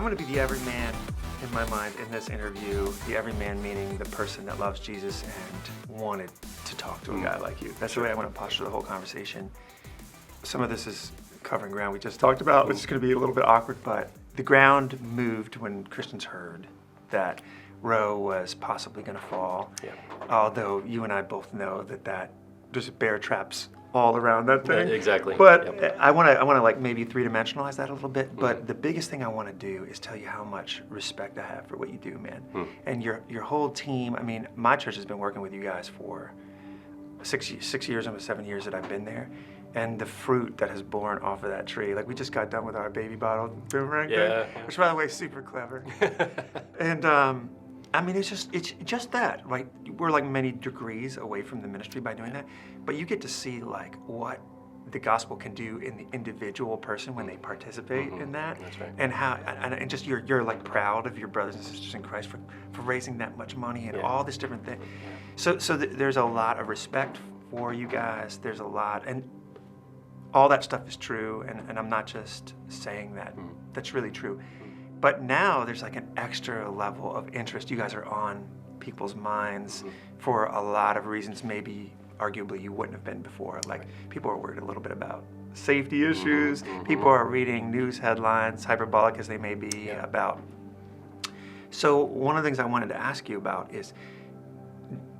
I'm going to be the everyman in my mind in this interview. The everyman meaning the person that loves Jesus and wanted to talk to a guy like you. That's the way I want to posture the whole conversation. Some of this is covering ground we just talked about, which is going to be a little bit awkward, but the ground moved when Christians heard that Roe was possibly going to fall. Yeah. Although you and I both know that there's bear traps all around that thing. Yeah, exactly. But I want to like maybe three-dimensionalize that a little bit. But the biggest thing I want to do is tell you how much respect I have for what you do, man. And your whole team. I mean, my church has been working with you guys for 6 years, almost 7 years that I've been there. And the fruit that has borne off of that tree, like we just got done with our baby bottle boomerang thing, which by the way is super clever. And I mean, it's just that, right? We're like many degrees away from the ministry by doing that, but you get to see like what the gospel can do in the individual person when they participate in that. That's right. And how, and just you're like proud of your brothers and sisters in Christ for raising that much money and all this different thing. So there's a lot of respect for you guys. There's a lot, and all that stuff is true, and I'm not just saying that. That's really true. But now there's like an extra level of interest. You guys are on people's minds for a lot of reasons maybe arguably you wouldn't have been before. Like people are worried a little bit about safety issues. People are reading news headlines, hyperbolic as they may be, about. So one of the things I wanted to ask you about is,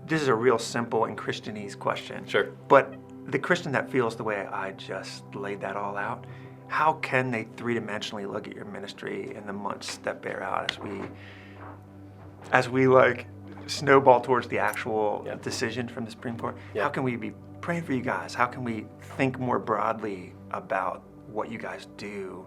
this is a real simple and Christianese question. Sure. But the Christian that feels the way I just laid that all out, how can they three-dimensionally look at your ministry in the months that bear out as we like snowball towards the actual decision from the Supreme Court? How can we be praying for you guys? How can we think more broadly about what you guys do?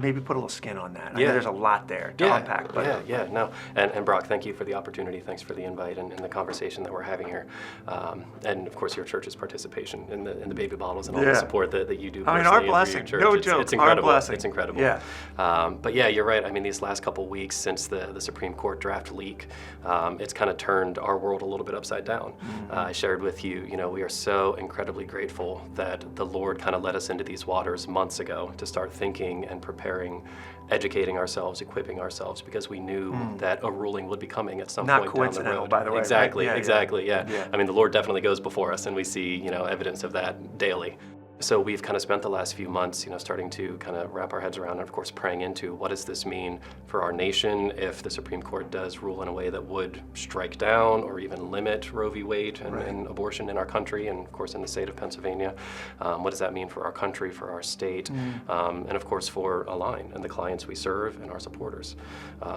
Maybe put a little skin on that. I know there's a lot there to unpack. But No. And Brock, thank you for the opportunity. Thanks for the invite and the conversation that we're having here. And of course, your church's participation in the baby bottles and all the support that you do. I mean, our blessing. Your church. No joke. It's incredible. Our blessing. It's incredible. Yeah. But yeah, you're right. I mean, these last couple weeks since the Supreme Court draft leak, it's kind of turned our world a little bit upside down. I shared with you, we are so incredibly grateful that the Lord kind of led us into these waters months ago to start thinking and preparing, educating ourselves, equipping ourselves, because we knew that a ruling would be coming at some point down the road. Not coincidental, by the way. Exactly, right? exactly. I mean, the Lord definitely goes before us, and we see, evidence of that daily. So we've kind of spent the last few months, starting to kind of wrap our heads around and, of course, praying into what does this mean for our nation if the Supreme Court does rule in a way that would strike down or even limit Roe v. Wade and abortion in our country and, of course, in the state of Pennsylvania. What does that mean for our country, for our state, and, of course, for Align and the clients we serve and our supporters.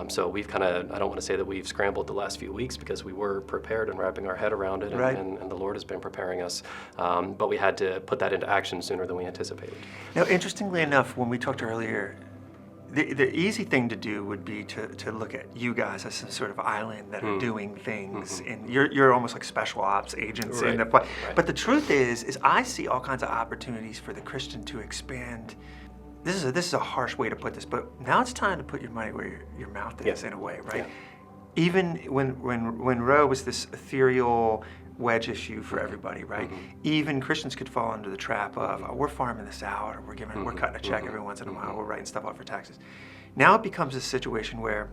So we've kind of, I don't want to say that we've scrambled the last few weeks because we were prepared and wrapping our head around it, and the Lord has been preparing us, but we had to put that into action sooner than we anticipated. Now, interestingly enough, when we talked earlier, the easy thing to do would be to look at you guys as some sort of island that are doing things, and you're almost like special ops agents in the play. But the truth is I see all kinds of opportunities for the Christian to expand. This is a harsh way to put this, but now it's time to put your money where your mouth is in a way, right? Even when Roe was this ethereal wedge issue for everybody, right? Even Christians could fall into the trap of, we're farming this out, or we're cutting a check every once in a while, we're writing stuff out for taxes. Now it becomes a situation where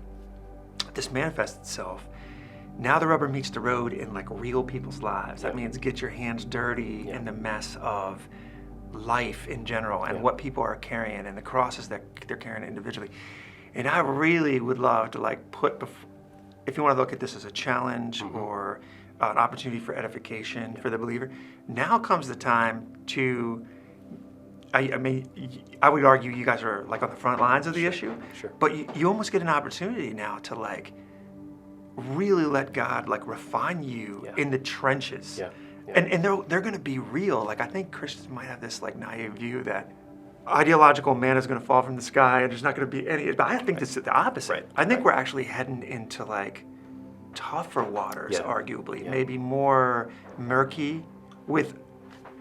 this manifests itself. Now the rubber meets the road in like real people's lives. That means get your hands dirty in the mess of life in general and what people are carrying and the crosses that they're carrying individually. And I really would love to like if you want to look at this as a challenge or an opportunity for edification for the believer, now comes the time to, I mean, I would argue you guys are like on the front lines of the issue, but you almost get an opportunity now to like really let God like refine you in the trenches. And they're going to be real. Like I think Christians might have this like naive view that ideological manna is going to fall from the sky and there's not going to be any, but I think this is the opposite. I think we're actually heading into like tougher waters, arguably, maybe more murky, with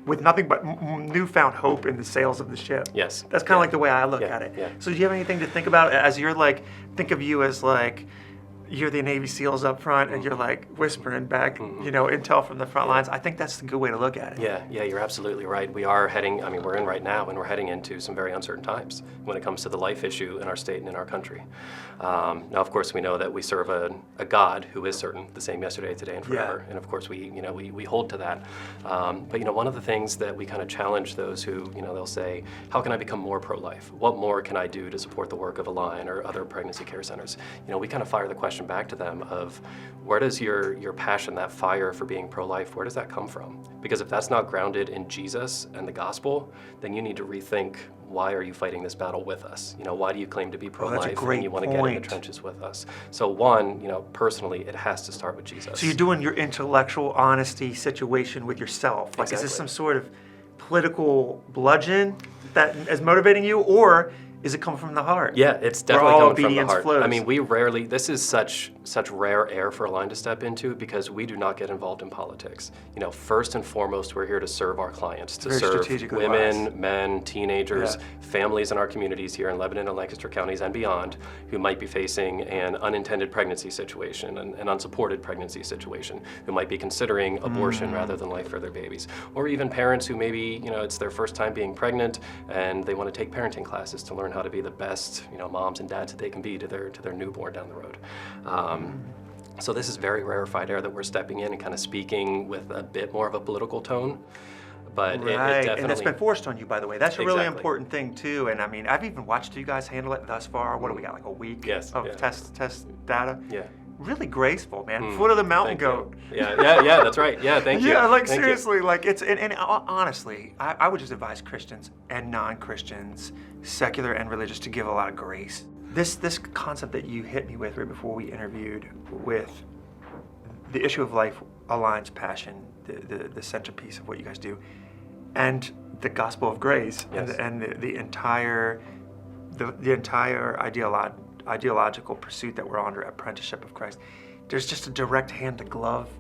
nothing but newfound hope in the sails of the ship. Yes. That's kind of like the way I look at it. So do you have anything to think about as you're like, think of you as like you're the Navy SEALs up front and you're like whispering back, intel from the front lines. I think that's the good way to look at it. Yeah, you're absolutely right. We are heading, we're in right now, and we're heading into some very uncertain times when it comes to the life issue in our state and in our country. Now, of course, we know that we serve a God who is certain, the same yesterday, today, and forever. And of course, we hold to that. But one of the things that we kind of challenge those who, they'll say, how can I become more pro-life? What more can I do to support the work of Align or other pregnancy care centers? We kind of fire the question back to them of, where does your passion, that fire for being pro-life, where does that come from? Because if that's not grounded in Jesus and the gospel, then you need to rethink, why are you fighting this battle with us? Why do you claim to be pro-life and you want to get in the trenches with us? So one, personally, it has to start with Jesus. So you're doing your intellectual honesty situation with yourself. Like, Is this some sort of political bludgeon that is motivating you, or is it coming from the heart? Yeah, it's definitely coming from the heart. Flows. We rarely, this is such rare air for Align to step into, because we do not get involved in politics. First and foremost, we're here to serve our clients, to serve women, men, teenagers, families in our communities here in Lebanon and Lancaster counties and beyond who might be facing an unintended pregnancy situation, an unsupported pregnancy situation, who might be considering abortion rather than life for their babies. Or even parents who maybe, it's their first time being pregnant and they want to take parenting classes to learn how to be the best, moms and dads that they can be to their newborn down the road. So this is very rarefied air that we're stepping in and kind of speaking with a bit more of a political tone. But it definitely... And it's been forced on you, by the way. That's a really important thing, too. And I've even watched you guys handle it thus far. What do we got, like a week of test data? Yeah. Really graceful, man. Foot of the mountain goat. Yeah, that's right. Yeah, thank you. Yeah, seriously, it's, and honestly, I would just advise Christians and non-Christians, secular and religious, to give a lot of grace. This concept that you hit me with right before we interviewed, with the issue of life aligns passion, the centerpiece of what you guys do, and the gospel of grace, and the entire ideological pursuit that we're under, apprenticeship of Christ. There's just a direct hand-to-glove.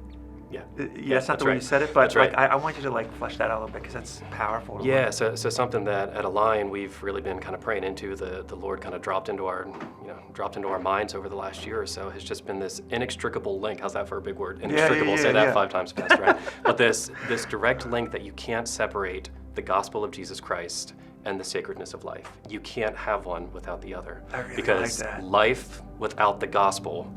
That's not the way you said it, but I want you to flesh that out a little bit, because that's powerful. So something that at Align we've really been kind of praying into, the Lord kind of dropped into our minds over the last year or so, has just been this inextricable link. How's that for a big word? Inextricable. Say that 5 times fast, right? But this direct link that you can't separate the gospel of Jesus Christ and the sacredness of life. You can't have one without the other. I really because like that. Life without the gospel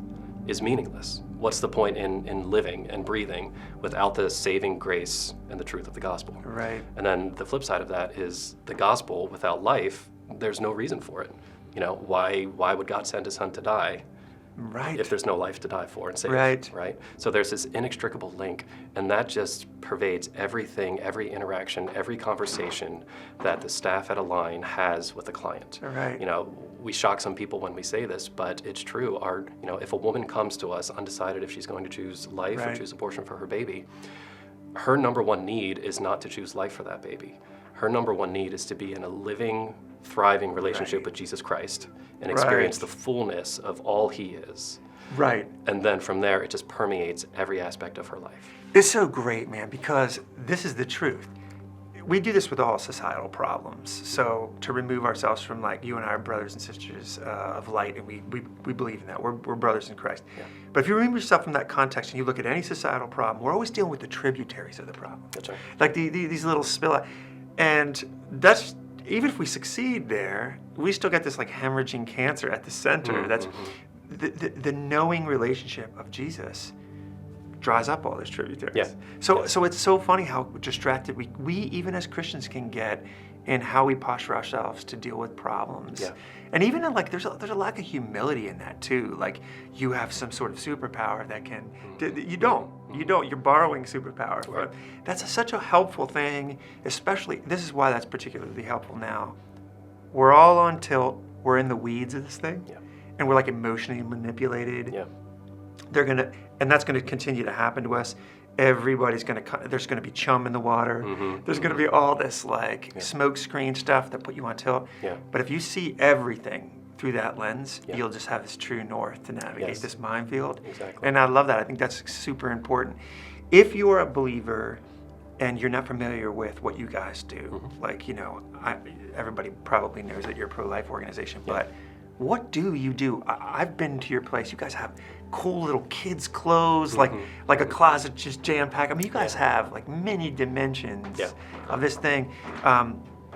is meaningless. What's the point in living and breathing without the saving grace and the truth of the gospel? Right. And then the flip side of that is the gospel without life, there's no reason for it. Why would God send his son to die? Right. If there's no life to die for and save, right? So there's this inextricable link, and that just pervades everything, every interaction, every conversation that the staff at Align has with the client. Right. We shock some people when we say this, but it's true. If a woman comes to us undecided if she's going to choose life or choose abortion for her baby, her number one need is not to choose life for that baby. Her number one need is to be in a living, thriving relationship with Jesus Christ and experience the fullness of all he is. Right. And then from there, it just permeates every aspect of her life. It's so great, man, because this is the truth. We do this with all societal problems. So to remove ourselves from, you and I are brothers and sisters of light, and we believe in that. We're brothers in Christ. Yeah. But if you remove yourself from that context and you look at any societal problem, we're always dealing with the tributaries of the problem. That's right. Like these little spill. And that's, even if we succeed there, we still get this hemorrhaging cancer at the center. That's the knowing relationship of Jesus dries up all those tributaries. Yeah. So it's so funny how distracted we even as Christians can get in how we posture ourselves to deal with problems. Yeah. And even in, there's a lack of humility in that too. You have some sort of superpower that can, you don't. You're borrowing superpower. Right. That's such a helpful thing, especially, this is why that's particularly helpful now. We're all on tilt, we're in the weeds of this thing, and we're emotionally manipulated. Yeah. And that's gonna continue to happen to us. Everybody's there's gonna be chum in the water. There's gonna be all this smoke screen stuff that put you on tilt. Yeah. But if you see everything through that lens, you'll just have this true north to navigate this minefield. Exactly. And I love that. I think that's super important. If you are a believer and you're not familiar with what you guys do, everybody probably knows that you're a pro-life organization, but what do you do? I've been to your place. You guys have cool little kids' clothes, like a closet just jam-packed. I mean, you guys have like many dimensions of this thing.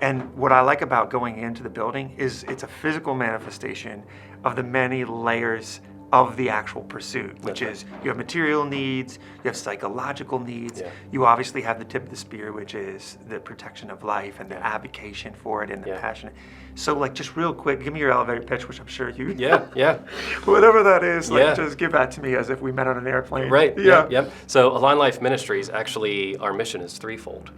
And what I like about going into the building is it's a physical manifestation of the many layers of the actual pursuit, which is you have material needs, you have psychological needs, you obviously have the tip of the spear, which is the protection of life and the advocation for it and the passion. So like just real quick, give me your elevator pitch, which I'm sure you, whatever that is, like just give that to me as if we met on an airplane. Right, yep. So Align Life Ministries, actually our mission is threefold.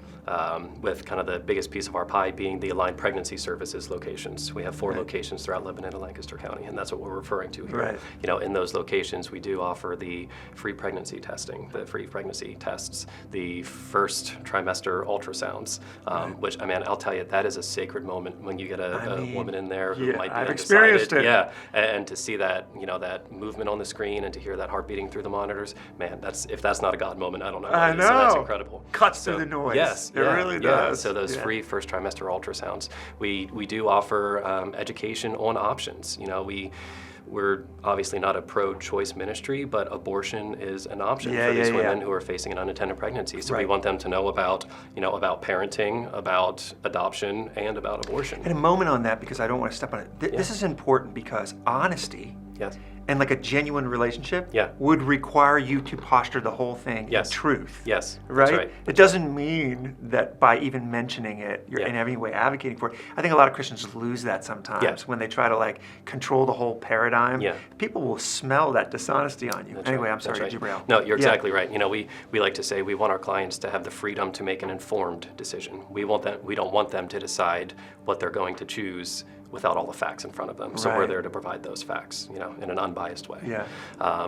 With kind of the biggest piece of our pie being the Aligned Pregnancy Services locations. We have 4 locations throughout Lebanon and Lancaster County, and that's what we're referring to here. Right. You know, in those locations, we do offer the free pregnancy testing, the free pregnancy tests, the first trimester ultrasounds, which, I mean, I'll tell you, that is a sacred moment when you get a woman in there who might be I've undecided. experienced it. Yeah, and to see that, you know, that movement on the screen and to hear that heart beating through the monitors, man, if that's not a God moment, I don't know. I know. So that's incredible. Cuts through the noise. Yes. It really does. So those free first trimester ultrasounds. We do offer education on options. You know, we're obviously not a pro-choice ministry, but abortion is an option for these women who are facing an unintended pregnancy. So we want them to know about, you know, about parenting, about adoption, and about abortion. And a moment on that, because I don't want to step on it. This is important because honesty and like a genuine relationship would require you to posture the whole thing in truth. Yes, right? That's right. It doesn't mean that by even mentioning it, you're in any way advocating for it. I think a lot of Christians lose that sometimes when they try to like control the whole paradigm. People will smell that dishonesty on you. Anyway, I'm sorry, Jibril. No, you're exactly right. You know, we like to say we want our clients to have the freedom to make an informed decision. We don't want them to decide what they're going to choose without all the facts in front of them. So we're there to provide those facts, you know, in an unbiased way.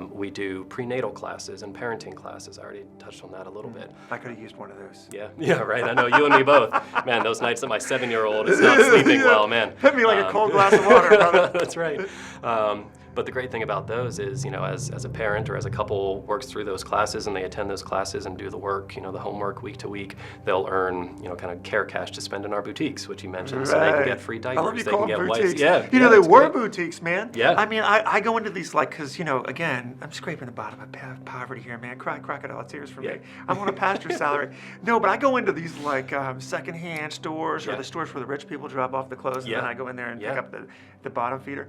We do prenatal classes and parenting classes. I already touched on that a little bit. I could have used one of those. Yeah, right. I know, you and me both. Man, those nights that my 7-year-old is not sleeping well, man. Hit me like a cold glass of water, brother. That's right. But the great thing about those is, you know, as a parent or as a couple works through those classes and they attend those classes and do the work, you know, the homework week to week, they'll earn, you know, kind of care cash to spend in our boutiques, which you mentioned. So they can get free diapers, I love you they call can get them wipes. boutiques. You know, they were boutiques, man. Yeah. I mean, I go into these like, because, you know, again, I'm scraping the bottom of poverty here, man. Cry crocodile tears for me. I'm on a pastor's salary. No, but I go into these like secondhand stores or the stores where the rich people drop off the clothes and then I go in there and pick up the bottom feeder.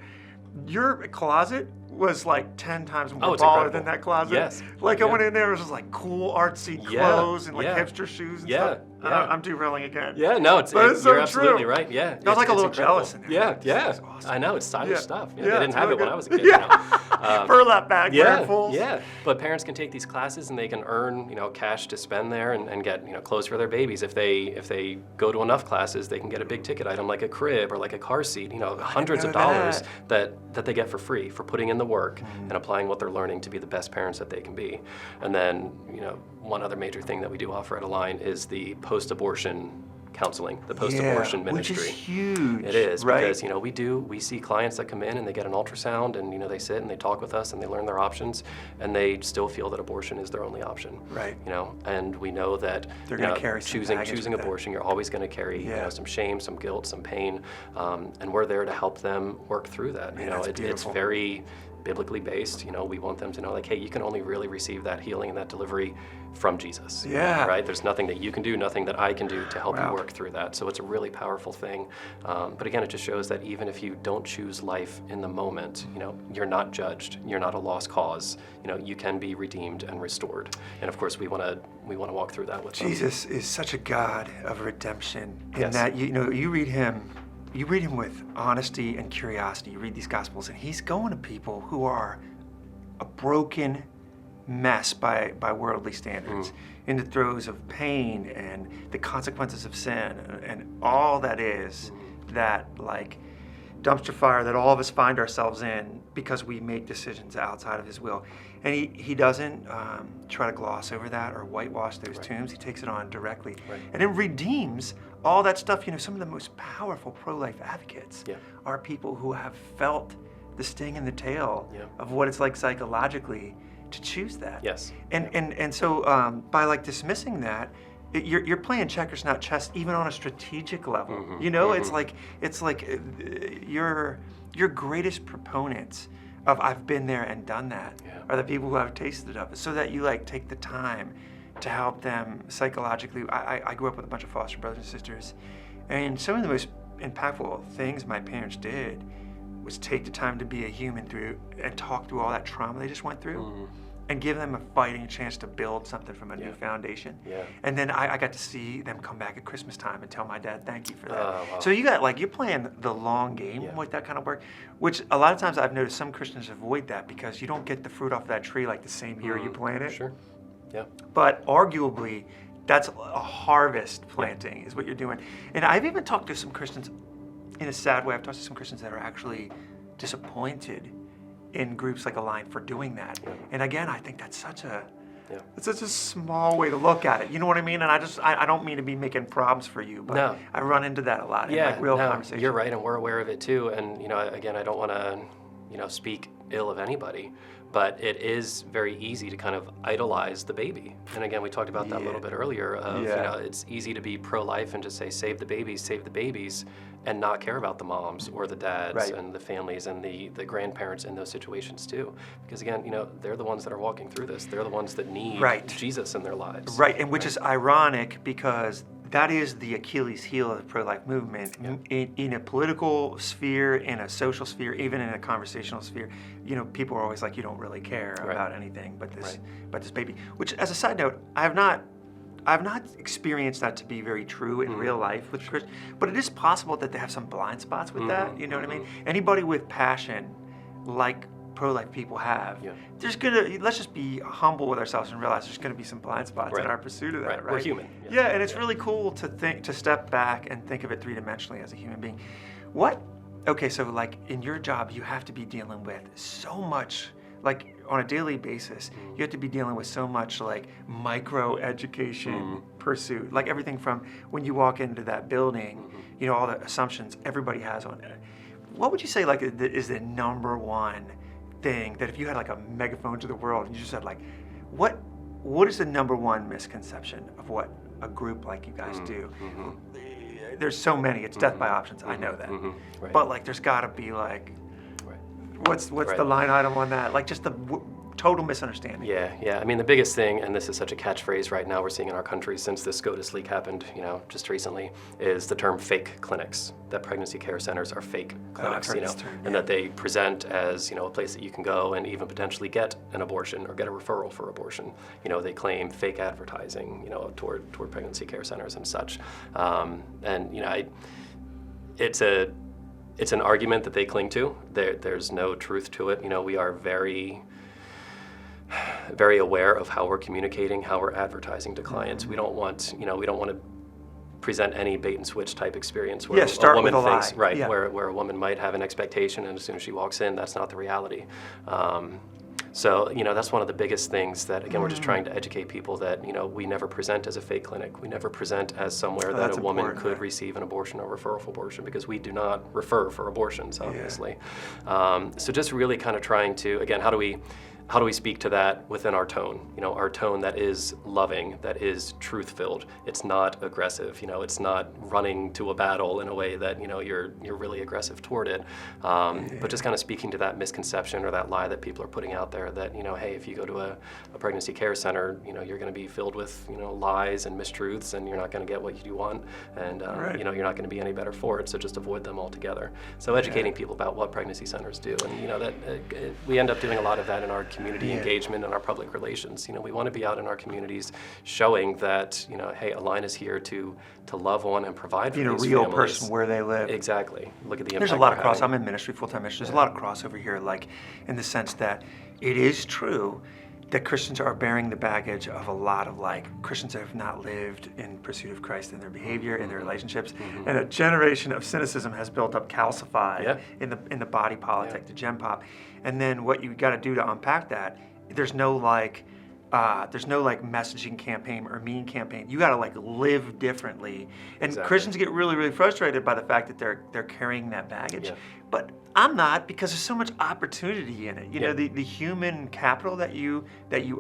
Your closet was like 10 times more baller than that closet. Yes. Like I went in there, it was just like cool artsy clothes and like hipster shoes and stuff. I'm derailing again. Yeah, no, you're absolutely right. Yeah. I was like a little jealous in there. Yeah. Awesome. I know, it's stylish stuff. They Yeah, didn't have really it when good. I was a kid. You know? Burlap bag, wearfuls. Yeah. But parents can take these classes and they can earn, you know, cash to spend there and get, you know, clothes for their babies. If they go to enough classes, they can get a big ticket item like a crib or like a car seat, you know, hundreds of dollars that they get for free for putting in the work and applying what they're learning to be the best parents that they can be. And then, you know, one other major thing that we do offer at Align is the post-abortion counseling, the post-abortion ministry. Which is huge. It is, because, you know, we see clients that come in and they get an ultrasound and, you know, they sit and they talk with us and they learn their options and they still feel that abortion is their only option. Right. You know, and we know that they're going to carry some choosing abortion, you're always going to carry you know, some shame, some guilt, some pain, and we're there to help them work through that. Man, you know, it's very biblically based. You know, we want them to know, like, hey, you can only really receive that healing and that delivery from Jesus. Yeah. Right? There's nothing that you can do, nothing that I can do to help you work through that. So it's a really powerful thing. But again, it just shows that even if you don't choose life in the moment, you know, you're not judged. You're not a lost cause. You know, you can be redeemed and restored. And of course, we want to walk through that with them. Jesus is such a God of redemption in that, you know, you read him with honesty and curiosity. You read these Gospels, and he's going to people who are a broken mess by worldly standards, in the throes of pain and the consequences of sin and all that is that like dumpster fire that all of us find ourselves in because we make decisions outside of his will. And he doesn't try to gloss over that or whitewash those tombs. He takes it on directly and then redeems all that stuff. You know, some of the most powerful pro-life advocates are people who have felt the sting in the tail of what it's like psychologically to choose that. Yes. And so by like dismissing that, you're playing checkers, not chess, even on a strategic level. You know, it's like your greatest proponents of I've been there and done that, Yeah. are the people who have tasted of it, so that you like take the time to help them psychologically. I grew up with a bunch of foster brothers and sisters, and some of the most impactful things my parents did was take the time to be a human through and talk through all that trauma they just went through, and give them a fighting chance to build something from a new foundation. Yeah. And then I got to see them come back at Christmas time and tell my dad thank you for that. Oh, wow. So you got like, you're playing the long game with that kind of work, which a lot of times I've noticed some Christians avoid that because you don't get the fruit off that tree like the same year you plant it. Sure. Yeah. But arguably, that's a harvest planting is what you're doing. And I've even talked to some Christians, in a sad way, I've talked to some Christians that are actually disappointed in groups like Align for doing that. Yeah. And again, I think that's such a Yeah. it's such a small way to look at it. You know what I mean? And I don't mean to be making problems for you, but No. I run into that a lot in Yeah, like real no, conversation. you're right, and we're aware of it too. And again, I don't want to, speak ill of anybody, but it is very easy to kind of idolize the baby. And again, we talked about that a little bit earlier. Of it's easy to be pro-life and just say save the babies, and not care about the moms or the dads and the families and the grandparents in those situations too. Because again, they're the ones that are walking through this. They're the ones that need Jesus in their lives. Right, and which is ironic because that is the Achilles heel of the pro-life movement. In a political sphere, in a social sphere, even in a conversational sphere, people are always like, you don't really care about anything but this baby. Which, as a side note, I've not experienced that to be very true in real life with Christians, but it is possible that they have some blind spots with that. You know what I mean? Anybody with passion, like pro-life people have, let's just be humble with ourselves and realize there's gonna be some blind spots in our pursuit of that, right? We're human. Yeah, and it's really cool to step back and think of it three-dimensionally as a human being. Okay, so like in your job, you have to be dealing with so much, like on a daily basis, you have to be dealing with so much like micro education pursuit, like everything from when you walk into that building, all the assumptions everybody has on it. What would you say like is the number one thing that if you had like a megaphone to the world and you just said like, what is the number one misconception of what a group like you guys do? There's so many. It's death by options. I know that, but like there's got to be like, what's the line item on that? Like just the total misunderstanding. Yeah. I mean, the biggest thing, and this is such a catchphrase right now we're seeing in our country since this SCOTUS leak happened, just recently, is the term fake clinics. That pregnancy care centers are fake clinics, and that they present as, a place that you can go and even potentially get an abortion or get a referral for abortion. They claim fake advertising, toward pregnancy care centers and such. It's an argument that they cling to. There's no truth to it. We are very, very aware of how we're communicating, how we're advertising to clients. We don't want to present any bait and switch type experience where start a woman with a thinks, lie. where a woman might have an expectation, and as soon as she walks in, that's not the reality. So, that's one of the biggest things that, again, we're just trying to educate people that, we never present as a fake clinic. We never present as somewhere that a woman could receive an abortion or referral for abortion, because we do not refer for abortions, obviously. So just really kind of trying to, again, how do we speak to that within our tone? Our tone that is loving, that is truth-filled. It's not aggressive. It's not running to a battle in a way that you're really aggressive toward it. But just kind of speaking to that misconception or that lie that people are putting out there that hey, if you go to a pregnancy care center, you're going to be filled with lies and mistruths, and you're not going to get what you want, and you're not going to be any better for it. So just avoid them altogether. So educating people about what pregnancy centers do, and that we end up doing a lot of that in our community engagement and our public relations. We want to be out in our communities showing that, hey, Align is here to love on and provide for these real families. person where they live. Exactly. Look at the impact. There's a lot of we're having. I'm in ministry, full-time ministry. There's a lot of crossover here, like in the sense that it is true that Christians are bearing the baggage of a lot of like Christians that have not lived in pursuit of Christ in their behavior, in their relationships, and a generation of cynicism has built up, calcified in the body politic, the gen pop. And then what you got to do to unpack that, there's no messaging campaign or meme campaign. You got to like live differently. And Christians get really, really frustrated by the fact that they're carrying that baggage. But I'm not, because there's so much opportunity in it. The human capital that you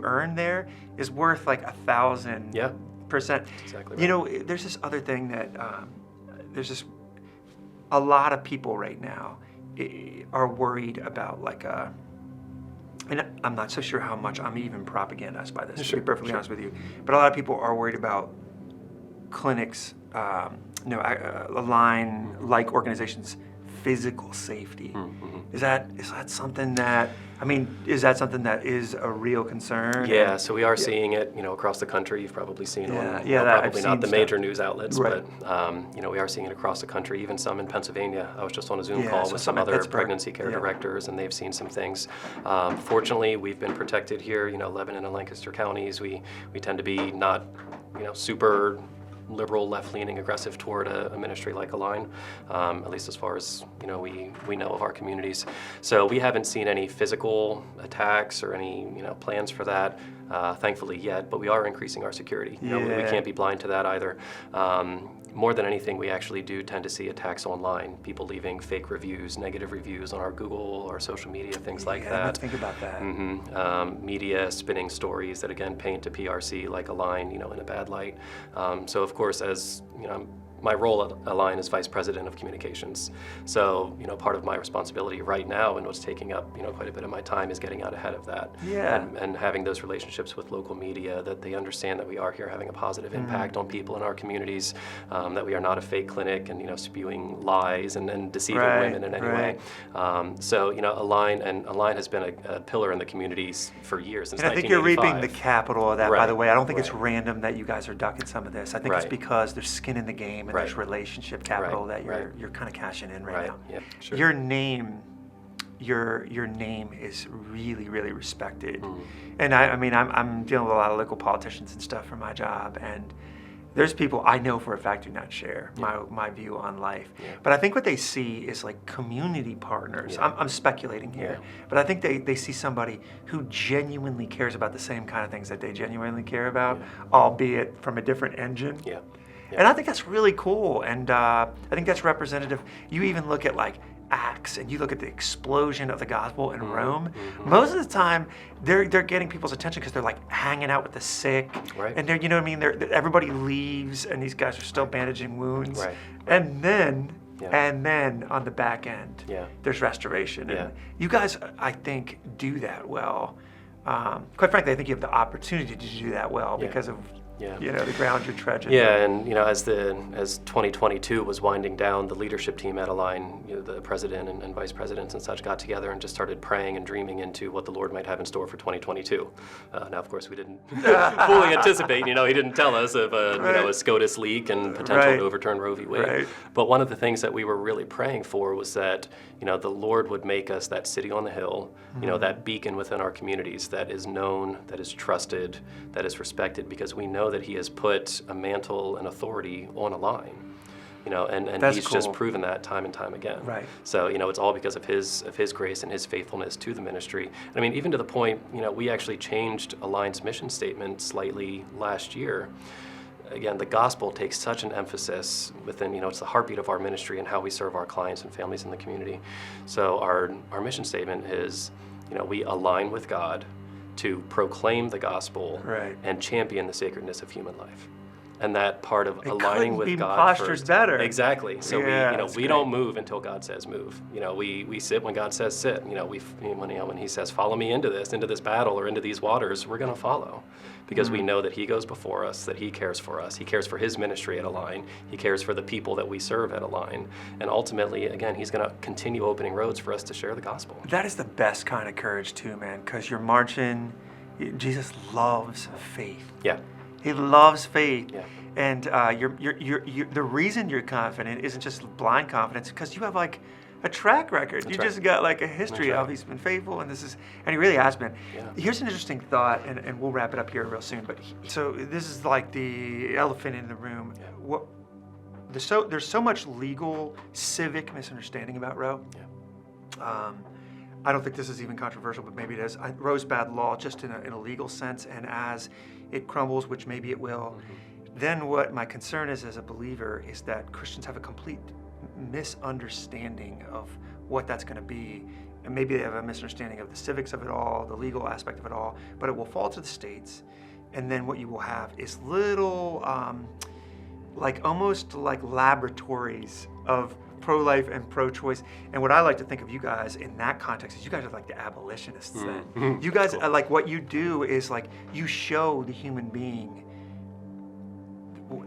earn there is worth like 1,000%. That's exactly right. There's this other thing that a lot of people right now are worried about like and I'm not so sure how much I'm even propagandized by this, to Sure, be perfectly sure. honest with you. But a lot of people are worried about clinics, Align-like organizations' physical safety. Is that something that, is that something that is a real concern? Yeah, so we are seeing it, across the country. You've probably seen Yeah, on, yeah, that- probably I've not seen the stuff. major news outlets, Right. but, we are seeing it across the country, even some in Pennsylvania. I was just on a Zoom Yeah, call so with some some in other Pittsburgh. pregnancy care Yeah. directors, and they've seen some things. Fortunately, we've been protected here, Lebanon and Lancaster counties. We tend to be not, super liberal, left-leaning, aggressive toward a ministry like Align, at least as far as we know of our communities. So we haven't seen any physical attacks or any plans for that, thankfully yet. But we are increasing our security. We Yeah. can't be blind to that either. More than anything, we actually do tend to see attacks online. People leaving fake reviews, negative reviews on our Google or social media, things like Yeah, I that. didn't think about that. Media spinning stories that again paint a PRC like Align, in a bad light. So of course, as my role at Align is Vice President of Communications. So, part of my responsibility right now and what's taking up, quite a bit of my time is getting out ahead of that. Yeah. And having those relationships with local media, that they understand that we are here having a positive impact on people in our communities, that we are not a fake clinic and, spewing lies and deceiving Right, women in any way. So, Align has been a pillar in the communities for years, since And I think you're 1985. reaping the capital of that, by Right, the way. I don't think it's right. random that you guys are ducking some of this. I think it's Right. because there's skin in the game and Right. there's relationship capital Right, that right. you're kind of cashing in right Right, now. yeah, sure. Your name is really, really respected. And I'm dealing with a lot of local politicians and stuff for my job, and there's people I know for a fact do not share my view on life. Yeah. But I think what they see is like community partners. Yeah. I'm speculating here, Yeah. but I think they see somebody who genuinely cares about the same kind of things that they genuinely care about, albeit from a different engine. Yeah. And I think that's really cool, and I think that's representative. You even look at like Acts, and you look at the explosion of the gospel in Rome. Most of the time, they're getting people's attention because they're like hanging out with the sick, Right. and they're everybody leaves, and these guys are still bandaging wounds, Right. and then. Yeah. And then on the back end, Yeah. there's restoration. Yeah. And you guys, I think, do that well. Quite frankly, I think you have the opportunity to do that well Yeah. because of Yeah. the ground you're trudging. Yeah, and as 2022 was winding down, the leadership team at Align, the president and vice presidents and such, got together and just started praying and dreaming into what the Lord might have in store for 2022. Now, of course, we didn't fully anticipate. He didn't tell us of a SCOTUS leak and potential to overturn Roe v. Wade. Right. But one of the things that we were really praying for was that the Lord would make us that city on the hill, that beacon within our communities that is known, that is trusted, that is respected, because we know that He has put a mantle and authority on Align. And That's He's cool. just proven that time and time again. Right. So it's all because of His grace and His faithfulness to the ministry. Even to the point, we actually changed Align's mission statement slightly last year. Again, the gospel takes such an emphasis within, it's the heartbeat of our ministry and how we serve our clients and families in the community. So our mission statement is, we align with God to proclaim the gospel Right. and champion the sacredness of human life. And that part of It aligning couldn't with be God postured first. better. Exactly. So Yeah, we that's we great. don't move until God says move. We sit when God says sit. When He says follow me into this battle or into these waters, we're going to follow, because we know that He goes before us, that He cares for us. He cares for His ministry at Align. He cares for the people that we serve at Align. And ultimately, again, He's going to continue opening roads for us to share the gospel. That is the best kind of courage too, man, because you're marching. Jesus loves faith. Yeah. He loves faith. Yeah. And you're the reason you're confident isn't just blind confidence, because you have like a track record. That's You right. just got like a history That's right. of He's been faithful, and he really has been. Yeah. Here's an interesting thought, and we'll wrap it up here real soon. But so this is like the elephant in the room. Yeah. There's so much legal, civic misunderstanding about Roe. Yeah. I don't think this is even controversial, but maybe it is. Roe's bad law, just in a legal sense, and as it crumbles, which maybe it will, then what my concern is as a believer is that Christians have a complete misunderstanding of what that's going to be. And maybe they have a misunderstanding of the civics of it all, the legal aspect of it all, but it will fall to the states. And then what you will have is little, almost like laboratories of pro-life and pro-choice. And what I like to think of you guys in that context is you guys are like the abolitionists then. You guys are like, what you do is like, you show the human being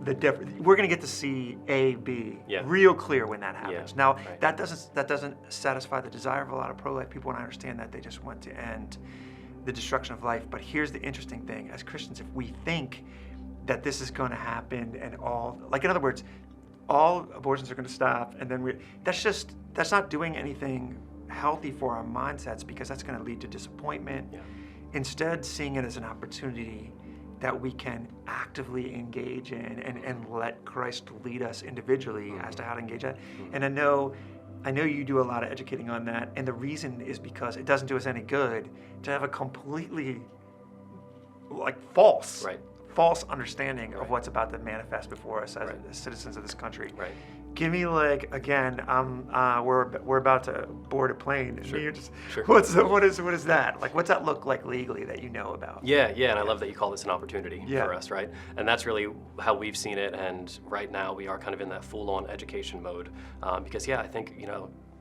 the difference. We're going to get to see A, B real clear when that happens. Now, that doesn't satisfy the desire of a lot of pro-life people, and I understand that. They just want to end the destruction of life. But here's the interesting thing. As Christians, if we think that this is going to happen and in other words, all abortions are going to stop, and then that's not doing anything healthy for our mindsets, because that's going to lead to disappointment. Instead, seeing it as an opportunity that we can actively engage in and let Christ lead us individually as to how to engage that. And I know you do a lot of educating on that, and the reason is because it doesn't do us any good to have a completely false understanding of what's about to manifest before us as citizens of this country. Give me again, we're about to board a plane. And what is that? What's that look like legally that you know about? Yeah, and I love that you call this an opportunity for us, right? And that's really how we've seen it. And right now we are kind of in that full-on education mode, because I think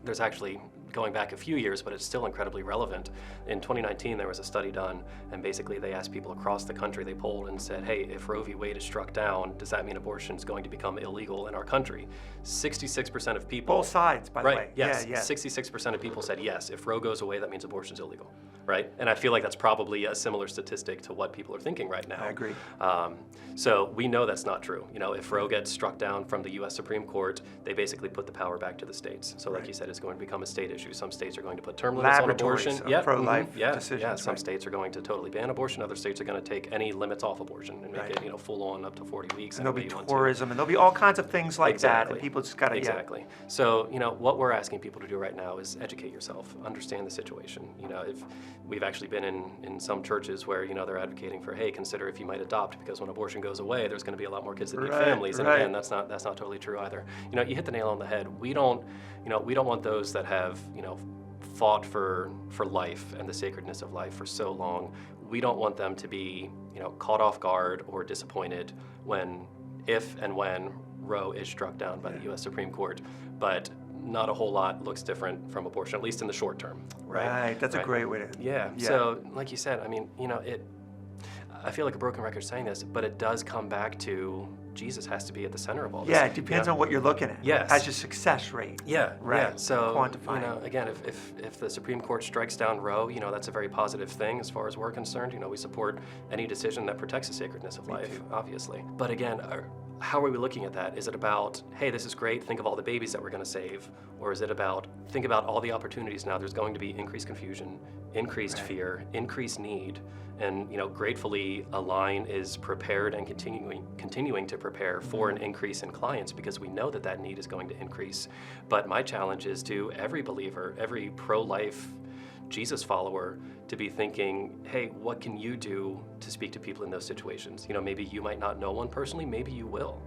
there's actually, going back a few years, but it's still incredibly relevant. In 2019, there was a study done, and basically they asked people across the country, they polled and said, hey, if Roe v. Wade is struck down, does that mean abortion is going to become illegal in our country? 66% of people... Both sides, by the way. Yes. 66% of people said yes. If Roe goes away, that means abortion is illegal, right? And I feel like that's probably a similar statistic to what people are thinking right now. I agree. So we know that's not true. If Roe gets struck down from the U.S. Supreme Court, they basically put the power back to the states. So like you said, it's going to become a state issue. Some states are going to put term limits on abortion. Pro-life decisions. Some states are going to totally ban abortion. Other states are going to take any limits off abortion and make it full on up to 40 weeks. And there'll be tourism, and there'll be all kinds of things like that. And people just got to So what we're asking people to do right now is educate yourself, understand the situation. If we've actually been in some churches where they're advocating for, hey, consider if you might adopt, because when abortion goes away, there's going to be a lot more kids that need families. And again, that's not totally true either. You hit the nail on the head. We don't want those that have fought for life and the sacredness of life for so long. We don't want them to be caught off guard or disappointed if and when Roe is struck down by the U.S. Supreme Court, but not a whole lot looks different from abortion, at least in the short term. Right. That's a great way to. Yeah. So, like you said, I feel like a broken record saying this, but it does come back to Jesus has to be at the center of all this. Yeah, it depends on what you're looking at. Yes. As your success rate. Yeah. So, quantifying. Again, if the Supreme Court strikes down Roe, that's a very positive thing as far as we're concerned. We support any decision that protects the sacredness of life, obviously. But again, how are we looking at that? Is it about, hey, this is great, think of all the babies that we're going to save? Or is it about, think about all the opportunities now? There's going to be increased confusion, increased fear, increased need. And gratefully, Align is prepared and continuing to prepare for an increase in clients, because we know that need is going to increase. But my challenge is to every believer, every pro-life Jesus follower, to be thinking, hey, what can you do to speak to people in those situations? Maybe you might not know one personally, maybe you will.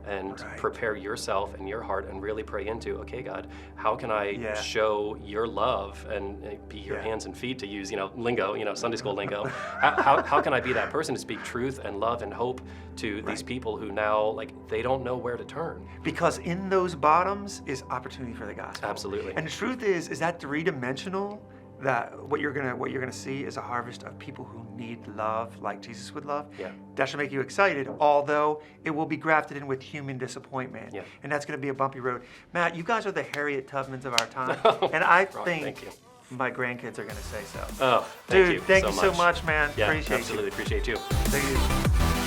And prepare yourself and your heart and really pray into, okay, God, how can I show your love and be your hands and feet, to use, lingo, Sunday school lingo. How can I be that person to speak truth and love and hope to these people who now, they don't know where to turn? Because in those bottoms is opportunity for the gospel. Absolutely. And the truth is that three-dimensional, that what you're gonna see is a harvest of people who need love like Jesus would love. That should make you excited, although it will be grafted in with human disappointment. And that's gonna be a bumpy road. Matt, you guys are the Harriet Tubmans of our time. And I think my grandkids are gonna say so. Oh, Dude, thank you so much, man. Yeah, appreciate absolutely. You. Appreciate you. Thank you.